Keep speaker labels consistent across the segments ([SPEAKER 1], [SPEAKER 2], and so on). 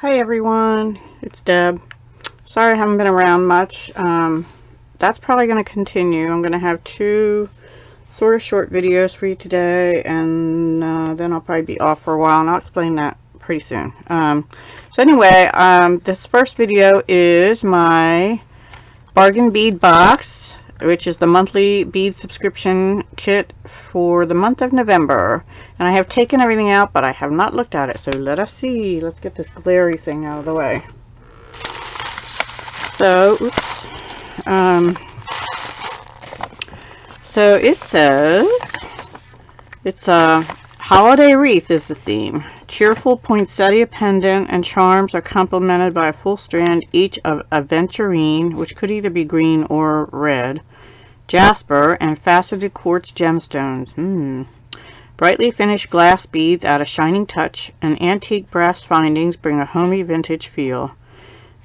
[SPEAKER 1] Hi everyone, it's Deb. Sorry I haven't been around much. That's probably going to continue. I'm going to have two sort of short videos for you today, and then I'll probably be off for a while, and I'll explain that pretty soon. So anyway, this first video is my bargain bead box, which is the monthly bead subscription kit for the month of November. And I have taken everything out, but I have not looked at it, so let us see. Let's get this glary thing out of the way. So, oops. So it says, it's a holiday wreath is the theme. Cheerful poinsettia pendant and charms are complemented by a full strand each of aventurine, which could either be green or red, jasper, and faceted quartz gemstones. Brightly finished glass beads add a shining touch, and antique brass findings bring a homey vintage feel.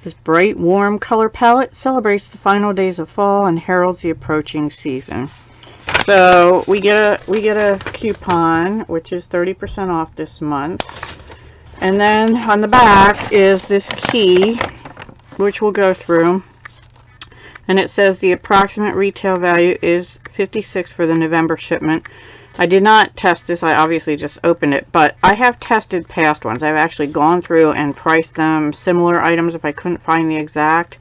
[SPEAKER 1] This bright, warm color palette celebrates the final days of fall and heralds the approaching season. So we get a coupon, which is 30% off this month. And then on the back is this key, which we'll go through. And it says the approximate retail value is $56 for the November shipment. I did not test this, I obviously just opened it, but I have tested past ones. I've actually gone through and priced them, similar items if I couldn't find the exact.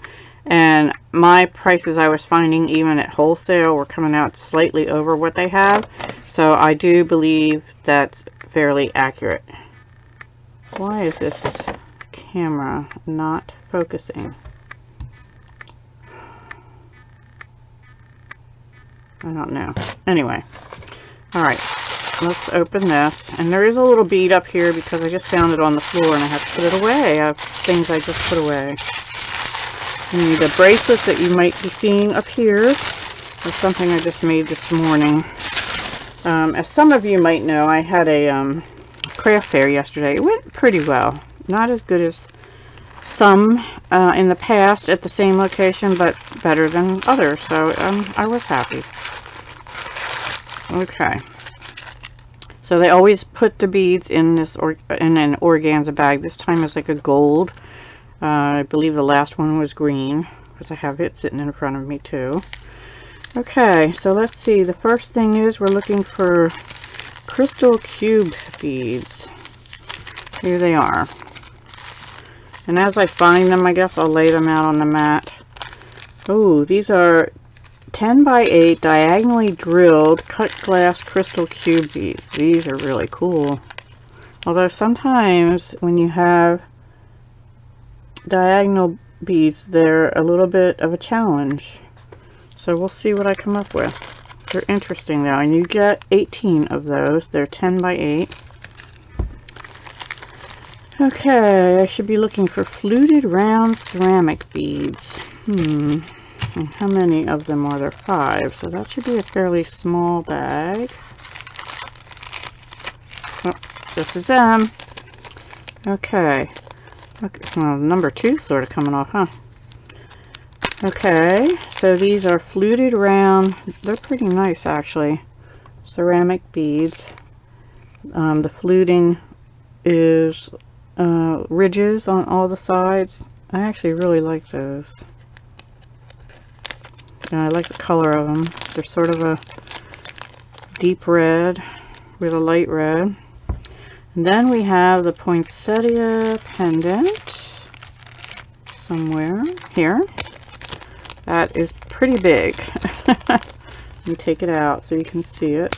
[SPEAKER 1] And my prices I was finding even at wholesale were coming out slightly over what they have. So I do believe that's fairly accurate. Why is this camera not focusing? I don't know. Anyway. Alright, let's open this. And there is a little bead up here because I just found it on the floor and I have to put it away. I have things I just put away. And the bracelet that you might be seeing up here is something I just made this morning. As some of you might know, I had a craft fair yesterday. It went pretty well. Not as good as some in the past at the same location, but better than others. So I was happy. Okay, so they always put the beads in this in an organza bag. This time it's like a gold. I believe the last one was green because I have it sitting in front of me too. Okay, so let's see. The first thing is we're looking for crystal cube beads. Here they are. And as I find them, I guess I'll lay them out on the mat. Oh, these are 10 by 8 diagonally drilled cut glass crystal cube beads. These are really cool. Although sometimes when you have diagonal beads, they're a little bit of a challenge. So we'll see what I come up with. They're interesting though, and you get 18 of those. They're 10 by 8. Okay, I should be looking for fluted round ceramic beads. And how many of them are there? 5. So that should be a fairly small bag. Oh, this is them. Okay. Well, number 2 sort of coming off, huh? Okay, so these are fluted round. They're pretty nice, actually. Ceramic beads. The fluting is ridges on all the sides. I actually really like those. And I like the color of them. They're sort of a deep red with a light red. And then we have the poinsettia pendant somewhere here. That is pretty big. Let me take it out so you can see it.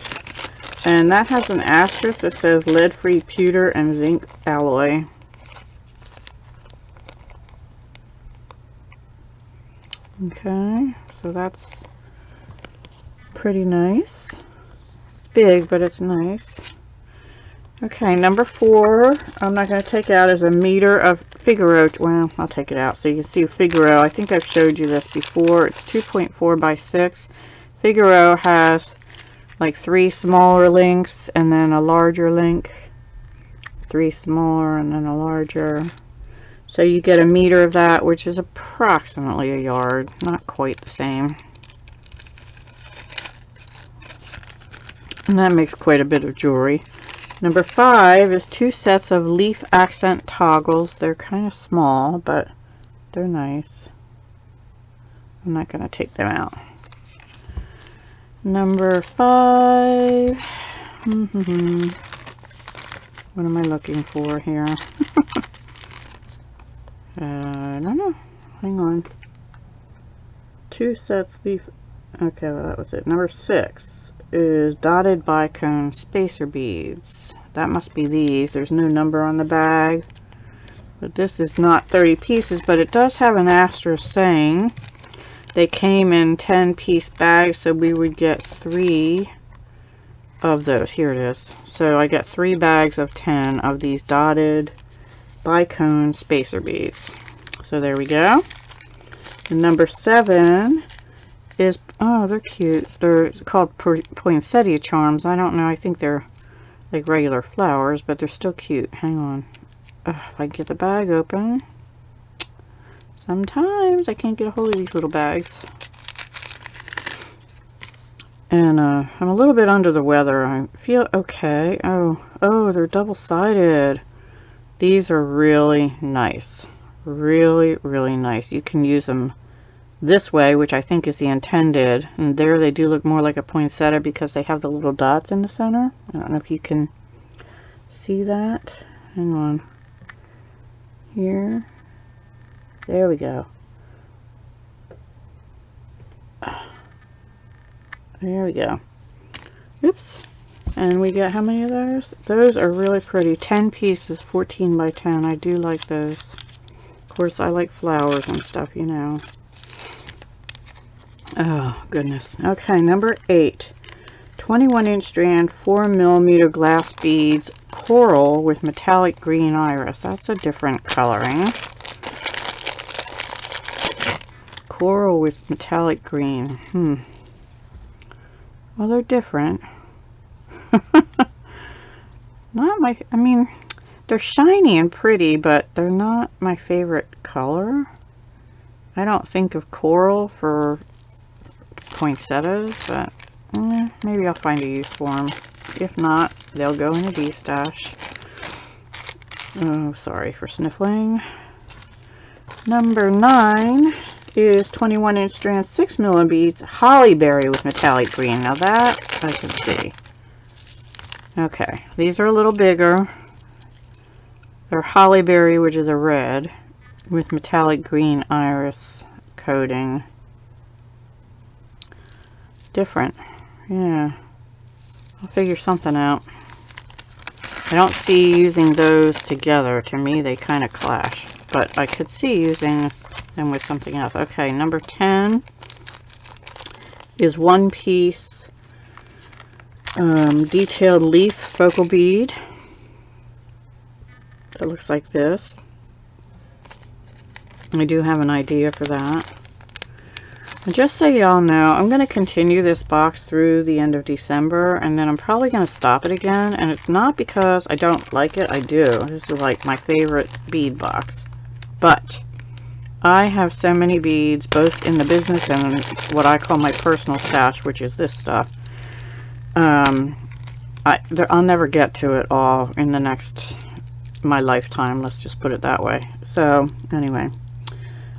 [SPEAKER 1] And that has an asterisk that says lead-free pewter and zinc alloy. Okay. So that's pretty nice. Big, but it's nice. Okay, number 4, I'm not going to take out, is a meter of Figaro. Well, I'll take it out so you can see Figaro. I think I've showed you this before. It's 2.4 by 6. Figaro has like 3 smaller links and then a larger link. 3 smaller and then a larger. So you get a meter of that, which is approximately a yard. Not quite the same. And that makes quite a bit of jewelry. Number 5 is 2 sets of leaf accent toggles. They're kind of small, but they're nice. I'm not going to take them out. Number 5. What am I looking for here? I don't know. Hang on. 2 sets leaf. Okay, well, that was it. Number 6 is dotted bicone spacer beads. That must be these. There's no number on the bag. But this is not 30 pieces, but it does have an asterisk saying they came in 10-piece bags, so we would get 3 of those. Here it is. So I get 3 bags of 10 of these dotted bicone spacer beads. So there we go. And number 7 is, oh, they're cute. They're called poinsettia charms. I don't know. I think they're like regular flowers, but they're still cute. Hang on. If I get the bag open. Sometimes I can't get a hold of these little bags. And I'm a little bit under the weather. I feel okay. Oh, they're double-sided. These are really nice. Really, really nice. You can use them this way, which I think is the intended. And there they do look more like a poinsettia because they have the little dots in the center. I don't know if you can see that. Hang on. Here. There we go. There we go. Oops. And we get how many of those? Those are really pretty. 10 pieces, 14 by 10. I do like those. Of course, I like flowers and stuff, you know. Oh, goodness. Okay, number 8. 21-inch strand, 4mm glass beads, coral with metallic green iris. That's a different coloring. Coral with metallic green. Well, they're different. Not my, I mean, they're shiny and pretty, but they're not my favorite color. I don't think of coral for poinsettias, but maybe I'll find a use for them. If not, they'll go in a D-stash. Oh, sorry for sniffling. Number 9 is 21-inch strand, 6mm beads, hollyberry with metallic green. Now that I can see. Okay, these are a little bigger. They're hollyberry, which is a red, with metallic green iris coating. Different. Yeah. I'll figure something out. I don't see using those together. To me, they kind of clash. But I could see using them with something else. Okay, number 10 is 1-piece detailed leaf focal bead. It looks like this. I do have an idea for that. And just so y'all know, I'm going to continue this box through the end of December, and then I'm probably going to stop it again. And it's not because I don't like it. I do. This is like my favorite bead box. But I have so many beads, both in the business and what I call my personal stash, which is this stuff. I'll never get to it all in my lifetime. Let's just put it that way. So anyway,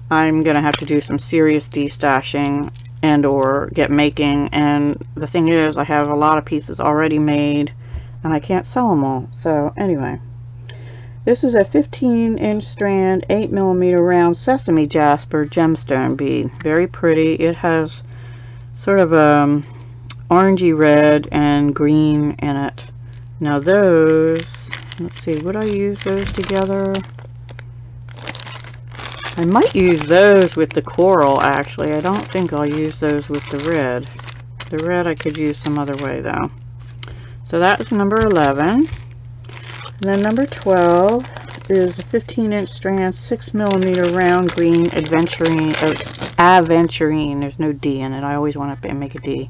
[SPEAKER 1] I'm gonna have to do some serious destashing and or get making. And the thing is, I have a lot of pieces already made, and I can't sell them all. So anyway. This is a 15-inch strand, 8mm round sesame jasper gemstone bead. Very pretty. It has sort of orangey red and green in it. Now those, let's see, would I use those together? I might use those with the coral, actually. I don't think I'll use those with the red. The red I could use some other way, though. So that's number 11. And then number 12 is a 15-inch strand, 6mm round green aventurine. There's no D in it. I always want to make a D.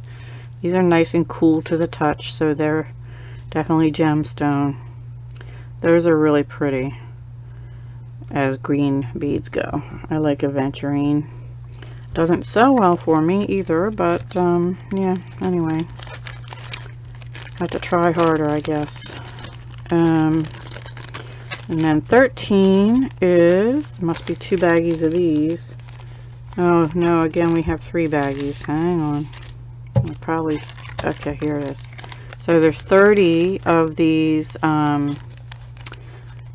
[SPEAKER 1] These are nice and cool to the touch, so they're definitely gemstone. Those are really pretty as green beads go. I like aventurine. Doesn't sell well for me either, but yeah, anyway. Have to try harder, I guess. And then 13 is, must be 2 baggies of these. Oh no, again we have 3 baggies. Hang on. I'll probably, okay, here it is. So there's 30 of these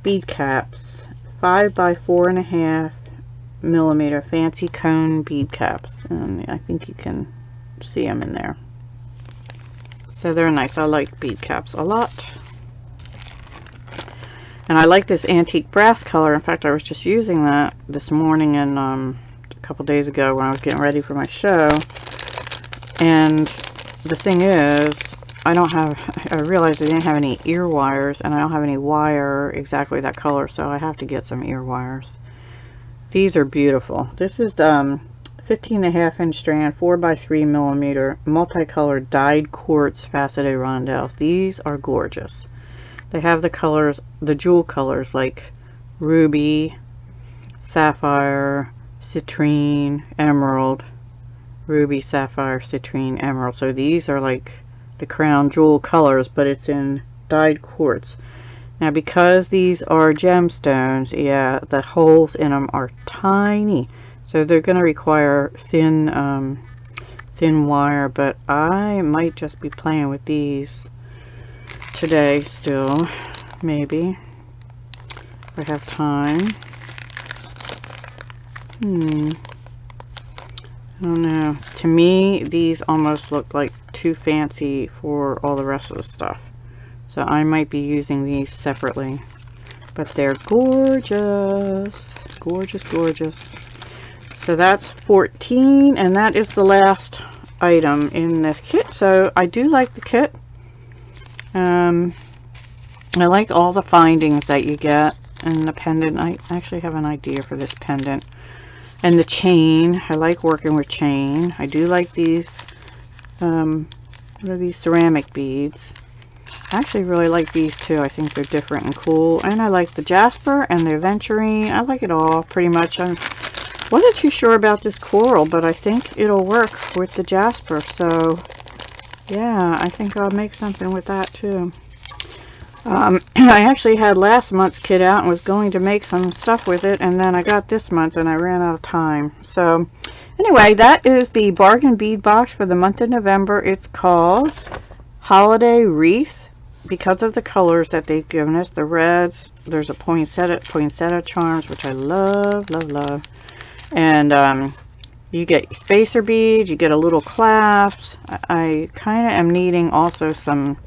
[SPEAKER 1] bead caps, 5 by 4.5 millimeter fancy cone bead caps, and I think you can see them in there. So they're nice. I like bead caps a lot. And I like this antique brass color. In fact, I was just using that this morning and a couple days ago when I was getting ready for my show. And the thing is, I realized I didn't have any ear wires, and I don't have any wire exactly that color, so I have to get some ear wires. These are beautiful. This is the 15.5 inch strand, 4 by 3 millimeter, multicolored dyed quartz faceted rondelles. These are gorgeous. They have the colors, the jewel colors like ruby, sapphire, citrine, emerald, ruby, sapphire, citrine, emerald. So these are like the crown jewel colors, but it's in dyed quartz. Now because these are gemstones, yeah, the holes in them are tiny, so they're going to require thin wire, but I might just be playing with these today still, maybe, if I have time. I don't know. To me, these almost look like too fancy for all the rest of the stuff. So I might be using these separately. But they're gorgeous. Gorgeous, gorgeous. So that's 14, and that is the last item in the kit. So I do like the kit. I like all the findings that you get. And the pendant, I actually have an idea for this pendant. And the chain, I like working with chain. I do like these, what are these, ceramic beads. I actually really like these too. I think they're different and cool. And I like the jasper and the aventurine. I like it all pretty much. I wasn't too sure about this coral, but I think it'll work with the jasper. So yeah, I think I'll make something with that too. I actually had last month's kit out and was going to make some stuff with it, and then I got this month and I ran out of time. So anyway, that is the bargain bead box for the month of November. It's called Holiday Wreath because of the colors that they've given us. The reds, there's a poinsettia charms, which I love, love, love. And you get spacer beads, you get a little clasp. I kind of am needing also some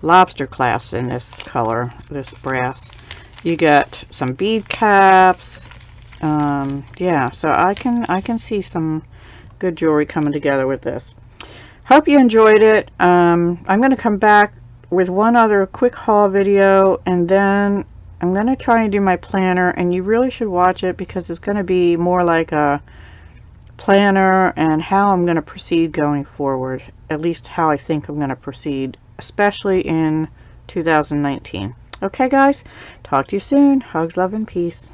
[SPEAKER 1] lobster clasps in this color, this brass. You get some bead caps. Yeah, so I can see some good jewelry coming together with this. Hope you enjoyed it. I'm going to come back with one other quick haul video, and then I'm going to try and do my planner, and you really should watch it because it's going to be more like a planner and how I'm going to proceed going forward, at least how I think I'm going to proceed, especially in 2019. Okay guys, talk to you soon. Hugs, love, and peace.